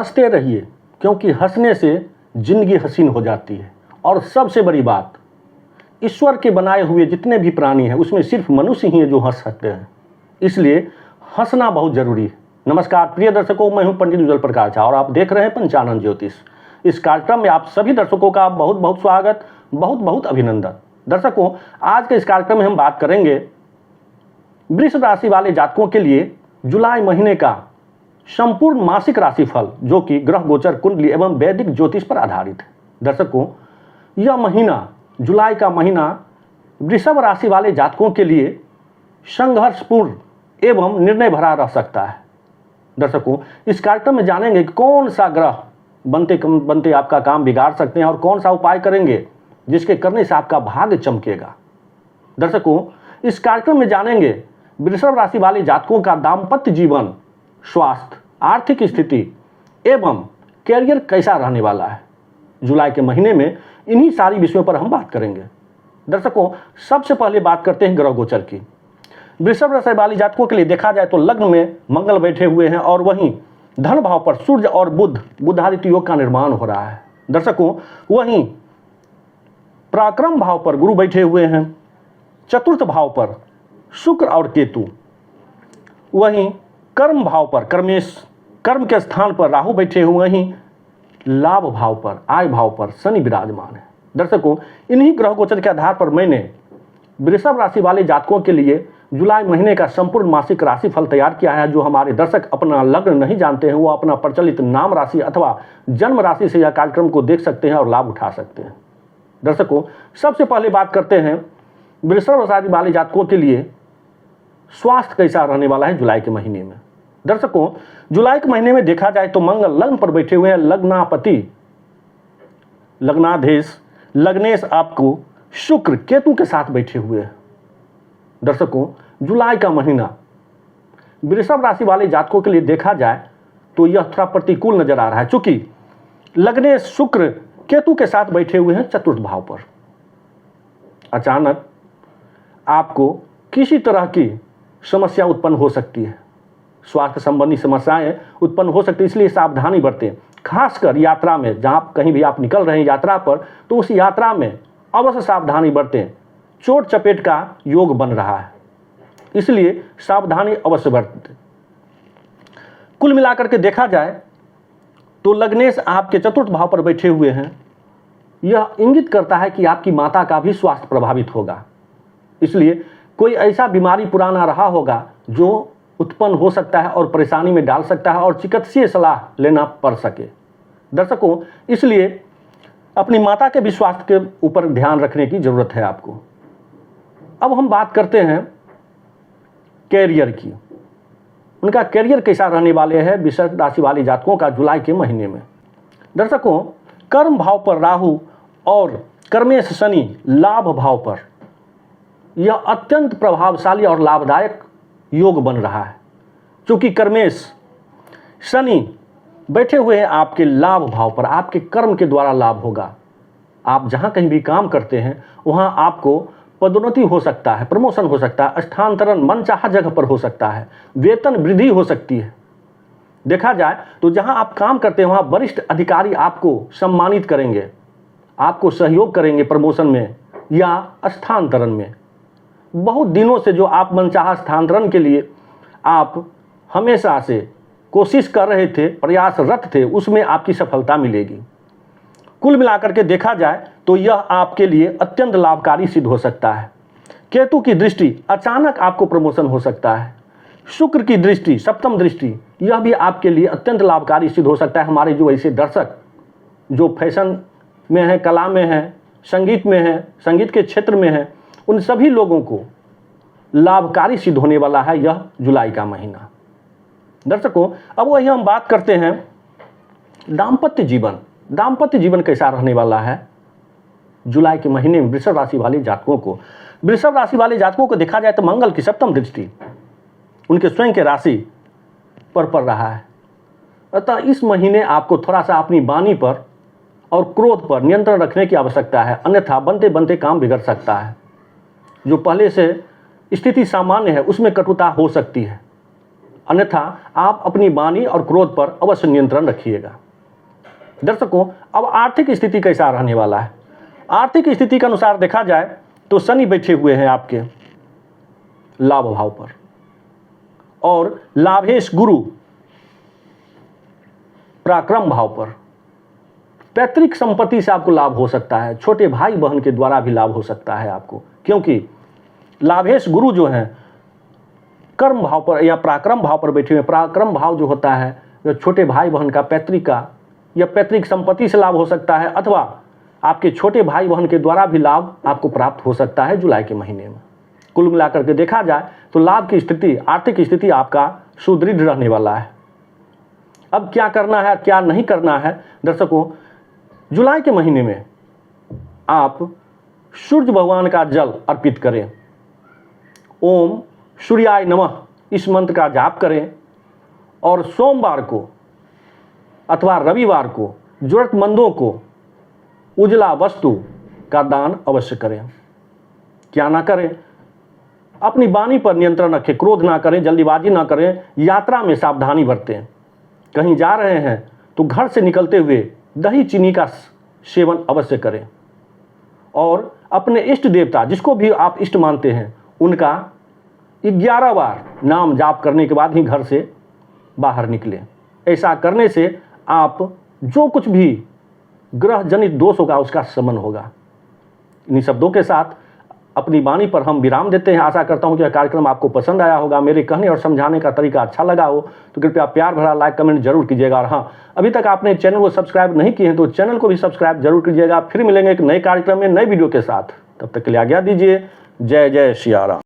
हंसते रहिए, क्योंकि हंसने से जिंदगी हसीन हो जाती है। और सबसे बड़ी बात, ईश्वर के बनाए हुए जितने भी प्राणी हैं उसमें सिर्फ मनुष्य ही है जो हंस सकते हैं, इसलिए हंसना बहुत ज़रूरी है। नमस्कार प्रिय दर्शकों, मैं हूं पंडित उज्ज्वल प्रकाश झा और आप देख रहे हैं पंचानन ज्योतिष। इस कार्यक्रम में आप सभी दर्शकों का बहुत बहुत स्वागत, बहुत बहुत अभिनंदन। दर्शकों, आज के इस कार्यक्रम में हम बात करेंगे वृषभ राशि वाले जातकों के लिए जुलाई महीने का संपूर्ण मासिक राशिफल, जो कि ग्रह गोचर, कुंडली एवं वैदिक ज्योतिष पर आधारित है। दर्शकों, यह महीना, जुलाई का महीना वृषभ राशि वाले जातकों के लिए संघर्षपूर्ण एवं निर्णय भरा रह सकता है। दर्शकों, इस कार्यक्रम में जानेंगे कि कौन सा ग्रह बनते बनते आपका काम बिगाड़ सकते हैं और कौन सा उपाय करेंगे जिसके करने से आपका भाग्य चमकेगा। दर्शकों, इस कार्यक्रम में जानेंगे वृषभ राशि वाले जातकों का दाम्पत्य जीवन, स्वास्थ्य, आर्थिक स्थिति एवं कैरियर कैसा रहने वाला है। जुलाई के महीने में इन्हीं सारी विषयों पर हम बात करेंगे। दर्शकों, सबसे पहले बात करते हैं ग्रह गोचर की। वृषभ राशि वाले जातकों के लिए देखा जाए तो लग्न में मंगल बैठे हुए हैं और वहीं धन भाव पर सूर्य और बुधादित्य योग का निर्माण हो रहा है। दर्शकों, वहीं पराक्रम भाव पर गुरु बैठे हुए हैं, चतुर्थ भाव पर शुक्र और केतु, वहीं कर्म भाव पर कर्म के स्थान पर राहु बैठे हुए, वहीं लाभ भाव पर, आय भाव पर शनि विराजमान है। दर्शकों, इन्हीं ग्रह गोचर के आधार पर मैंने वृषभ राशि वाले जातकों के लिए जुलाई महीने का संपूर्ण मासिक राशिफल तैयार किया है। जो हमारे दर्शक अपना लग्न नहीं जानते हैं वो अपना प्रचलित नाम राशि अथवा जन्म राशि से यह कार्यक्रम को देख सकते हैं और लाभ उठा सकते हैं। दर्शकों, सबसे पहले बात करते हैं वृषभ राशि वाले जातकों के लिए स्वास्थ्य कैसा रहने वाला है जुलाई के महीने में। दर्शकों, जुलाई के महीने में देखा जाए तो मंगल लग्न पर बैठे हुए हैं, लग्नापति, लग्नाधीश, लग्नेश आपको शुक्र केतु के साथ बैठे हुए हैं। दर्शकों, जुलाई का महीना वृषभ राशि वाले जातकों के लिए देखा जाए तो यह थोड़ा प्रतिकूल नजर आ रहा है, चूंकि लग्नेश शुक्र केतु के साथ बैठे हुए हैं चतुर्थ भाव पर। अचानक आपको किसी तरह की समस्या उत्पन्न हो सकती है, स्वास्थ्य संबंधी समस्याएं उत्पन्न हो सकती है, इसलिए सावधानी बरतें। खासकर यात्रा में, जहाँ कहीं भी आप निकल रहे हैं यात्रा पर, तो उस यात्रा में अवश्य सावधानी बरतें। चोट चपेट का योग बन रहा है, इसलिए सावधानी अवश्य बरतें। कुल मिलाकर के देखा जाए तो लग्नेश आपके चतुर्थ भाव पर बैठे हुए हैं, यह इंगित करता है कि आपकी माता का भी स्वास्थ्य प्रभावित होगा, इसलिए कोई ऐसा बीमारी पुराना रहा होगा जो उत्पन्न हो सकता है और परेशानी में डाल सकता है और चिकित्सीय सलाह लेना पड़ सके। दर्शकों, इसलिए अपनी माता के भी स्वास्थ्य के ऊपर ध्यान रखने की जरूरत है आपको। अब हम बात करते हैं कैरियर की। उनका कैरियर कैसा रहने वाले हैं वृषभ राशि वाले जातकों का जुलाई के महीने में। दर्शकों, कर्म भाव पर राहु और कर्मेश शनि लाभ भाव पर, यह अत्यंत प्रभावशाली और लाभदायक योग बन रहा है। क्योंकि कर्मेश शनि बैठे हुए हैं आपके लाभ भाव पर, आपके कर्म के द्वारा लाभ होगा। आप जहाँ कहीं भी काम करते हैं वहाँ आपको पदोन्नति हो सकता है, प्रमोशन हो सकता है, स्थानांतरण मनचाहा जगह पर हो सकता है, वेतन वृद्धि हो सकती है। देखा जाए तो जहाँ आप काम करते हैं वहाँ वरिष्ठ अधिकारी आपको सम्मानित करेंगे, आपको सहयोग करेंगे प्रमोशन में या स्थानांतरण में। बहुत दिनों से जो आप मनचाहा स्थानांतरण के लिए आप हमेशा से कोशिश कर रहे थे, प्रयासरत थे, उसमें आपकी सफलता मिलेगी। कुल मिलाकर के देखा जाए तो यह आपके लिए अत्यंत लाभकारी सिद्ध हो सकता है। केतु की दृष्टि, अचानक आपको प्रमोशन हो सकता है। शुक्र की दृष्टि, सप्तम दृष्टि, यह भी आपके लिए अत्यंत लाभकारी सिद्ध हो सकता है। हमारे जो ऐसे दर्शक जो फैशन में हैं, कला में हैं, संगीत में हैं, संगीत के क्षेत्र में हैं, उन सभी लोगों को लाभकारी सिद्ध होने वाला है यह जुलाई का महीना। दर्शकों, अब वही हम बात करते हैं दाम्पत्य जीवन। दाम्पत्य जीवन कैसा रहने वाला है जुलाई के महीने में वृषभ राशि वाले जातकों को। वृषभ राशि वाले जातकों को देखा जाए तो मंगल की सप्तम दृष्टि उनके स्वयं के राशि पर पड़ रहा है। अतः इस महीने आपको थोड़ा सा अपनी वाणी पर और क्रोध पर नियंत्रण रखने की आवश्यकता है, अन्यथा बनते बनते काम बिगड़ सकता है। जो पहले से स्थिति सामान्य है उसमें कटुता हो सकती है। अन्यथा आप अपनी वाणी और क्रोध पर अवश्य नियंत्रण रखिएगा। दर्शकों, अब आर्थिक स्थिति कैसा रहने वाला है? आर्थिक स्थिति के अनुसार देखा जाए तो शनि बैठे हुए हैं आपके लाभ भाव पर, और लाभेश गुरु पराक्रम भाव पर। पैतृक संपत्ति से आपको लाभ हो सकता है, छोटे भाई बहन के द्वारा भी लाभ हो सकता है आपको, क्योंकि लाभेश गुरु जो हैं कर्म भाव पर या पराक्रम भाव पर बैठे हुए। पराक्रम भाव जो होता है जो छोटे भाई बहन का पैतृक का या पैतृक संपत्ति से लाभ हो सकता है, अथवा आपके छोटे भाई बहन के द्वारा भी लाभ आपको प्राप्त हो सकता है जुलाई के महीने में। कुल मिलाकर के देखा जाए तो लाभ की स्थिति, आर्थिक स्थिति आपका सुदृढ़ रहने वाला है। अब क्या करना है क्या नहीं करना है? दर्शकों, जुलाई के महीने में आप सूर्य भगवान का जल अर्पित करें, ओम सूर्याय नमः इस मंत्र का जाप करें, और सोमवार को अथवा रविवार को जरूरतमंदों को उजला वस्तु का दान अवश्य करें। क्या ना करें? अपनी वाणी पर नियंत्रण रखें, क्रोध ना करें, जल्दीबाजी ना करें, यात्रा में सावधानी बरतें। कहीं जा रहे हैं तो घर से निकलते हुए दही चीनी का सेवन अवश्य करें, और अपने इष्ट देवता जिसको भी आप इष्ट मानते हैं उनका 11 बार नाम जाप करने के बाद ही घर से बाहर निकलें। ऐसा करने से आप जो कुछ भी ग्रह जनित दोष होगा उसका शमन होगा। इन्हीं शब्दों के साथ अपनी वाणी पर हम विराम देते हैं। आशा करता हूं कि यह कार्यक्रम आपको पसंद आया होगा, मेरे कहने और समझाने का तरीका अच्छा लगा हो तो कृपया प्यार भरा लाइक कमेंट जरूर कीजिएगा। और हाँ, अभी तक आपने चैनल को सब्सक्राइब नहीं किए हैं तो चैनल को भी सब्सक्राइब जरूर कीजिएगा। फिर मिलेंगे एक नए कार्यक्रम में नए वीडियो के साथ, तब तक के लिए आज्ञा दीजिए। जय जय सिया राम।